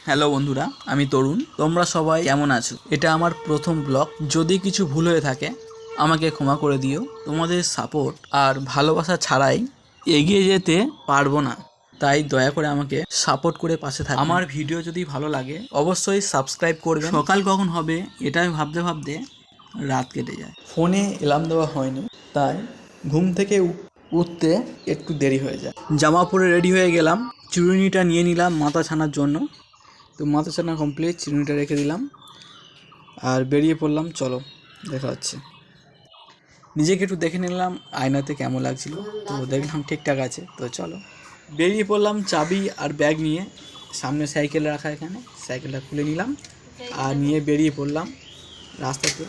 Hello বন্ধুরা, আমি তরুণ। তোমরা সবাই কেমন আছো? এটা আমার প্রথম ব্লগ। যদি কিছু ভুল হয়ে থাকে আমাকে ক্ষমা করে দিও। তোমাদের সাপোর্ট আর ভালোবাসা ছাড়াই এগিয়ে যেতে পারবো না, তাই দয়া করে আমাকে সাপোর্ট করে পাশে থাকো। আমার ভিডিও যদি ভালো লাগে অবশ্যই সাবস্ক্রাইব করবে। সকাল কখন হবে এটা ভাবতে ভাবতে রাত কেটে যায়। ফোনে অ্যালার্ম দেওয়া হয়নি, তাই ঘুম থেকে উঠতে একটু দেরি হয়ে যায়। জামা পরে রেডি হয়ে গেলাম, চিরুনিটা নিয়ে নিলাম মাথা ছানার জন্য। তো মাথা ছানা কমপ্লিট, চিরুনিটা রেখে দিলাম আর বেরিয়ে পড়লাম। চলো দেখা হচ্ছে। নিজেকে একটু দেখে নিলাম আয়নাতে কেমন লাগছিল, তো দেখলাম ঠিকঠাক আছে। তো চলো বেরিয়ে পড়লাম চাবি আর ব্যাগ নিয়ে। সামনে সাইকেল রাখা, এখানে সাইকেলটা খুলে নিলাম আর নিয়ে বেরিয়ে পড়লাম রাস্তাতে।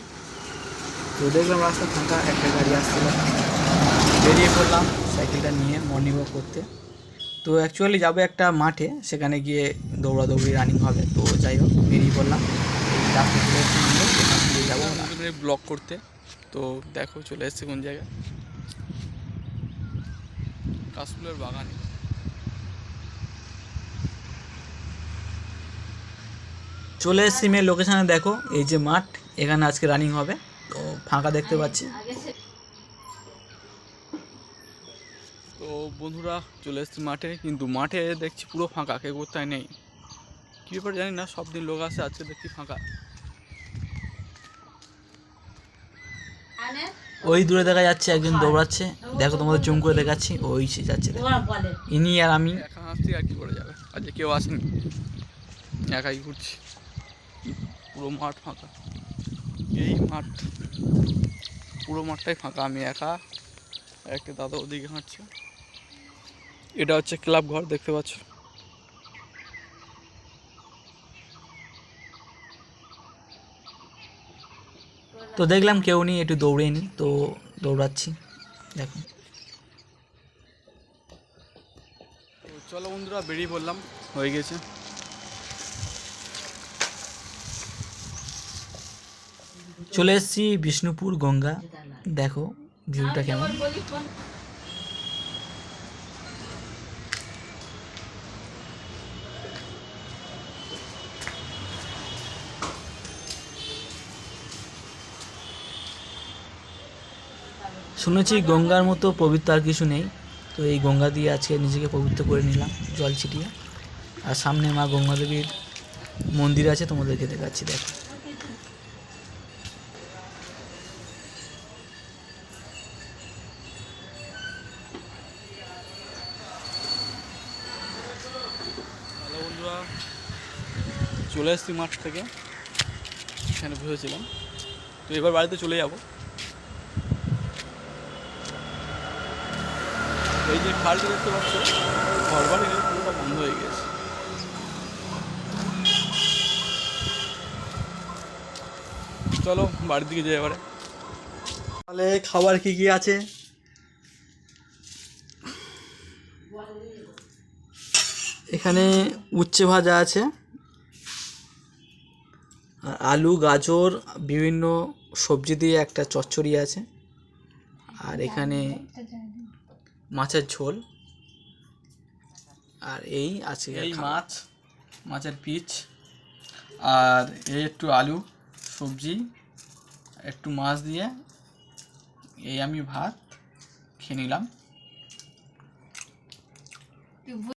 তো দেখলাম রাস্তা ফাঁকা, একটা গাড়ি আসছিল, বেরিয়ে পড়লাম সাইকেলটা নিয়ে মর্নিং ওয়াক করতে। তো অ্যাকচুয়ালি যাবো একটা মাঠে, সেখানে গিয়ে দৌড়াদৌড়ি রানিং হবে। তো যাই হোক বেরিয়ে পড়লাম, এই রাস্তা চলে এসেছি, এখান দিয়ে যাবো ব্লগ করতে। তো দেখো চলে এসেছি কোন জায়গায়, কাশফুলের বাগানে। চলে এসেছি মেয়ের লোকেশানে। দেখো এই যে মাঠ, এখানে আজকে রানিং হবে। তো ফাঁকা দেখতে পাচ্ছি। তো বন্ধুরা চলে এসেছি মাঠে, কিন্তু মাঠে দেখছি পুরো ফাঁকা, কেউ কোথায় নেই। কী ব্যাপার জানি না, সব দিন লোক আসে, আজকে দেখছি ফাঁকা। ওই দূরে দেখা যাচ্ছে একজন দৌড়াচ্ছে, দেখো তোমাদের জুম করে দেখাচ্ছি, ওই সে যাচ্ছে। ইনি আর আমি একা হাসছি, আর কি করে যাবে, আজকে কেউ আসেনি, একাই ঘুরছি। পুরো মাঠ ফাঁকা, এই মাঠ পুরো মাঠটাই ফাঁকা, আমি একা। একটা দাদা ওদিকে হাঁটছে। এটা হচ্ছে ক্লাব ঘর, দেখতে পাচ্ছ। তো দেখলাম কেউ নেই, একটু দৌড়ে নি, তো দৌড়াচ্ছি দেখো। তো চলো বন্ধুরা বেরিয়ে পড়লাম, হয়ে গেছে। চলে এসেছি বিষ্ণুপুর গঙ্গা, দেখো ভিউটা কেমন। শুনেছি গঙ্গার মতো পবিত্র আর কিছু নেই, তো এই গঙ্গা দিয়ে আজকে নিজেকে পবিত্র করে নিলাম জল ছিটিয়ে। আর সামনে মা গঙ্গা দেবীর মন্দির আছে, তোমাদেরকে দেখাচ্ছি দেখো। হ্যালো বন্ধুরা, চলে এসেছি মাঠ থেকে, এখানে বসেছিলাম। তো এবার বাড়িতে চলে যাব। এই যে খালটা দেখতে পাচ্ছ, ঘর বাড়ি পুরোটা বন্ধ হয়ে গেছে। চলো বাড়ির দিকে যাই এবারে। তাহলে খাবার কি কি আছে, এখানে উচ্ছে ভাজা আছে, আর আলু গাজর বিভিন্ন সবজি দিয়ে একটা চচ্চড়ি আছে, আর এখানে মাছের ঝোল, আর এই আছে এই মাছের পিচ, আর এই একটু আলু সবজি, একটু মাছ দিয়ে এই আমি ভাত খেয়ে নিলাম।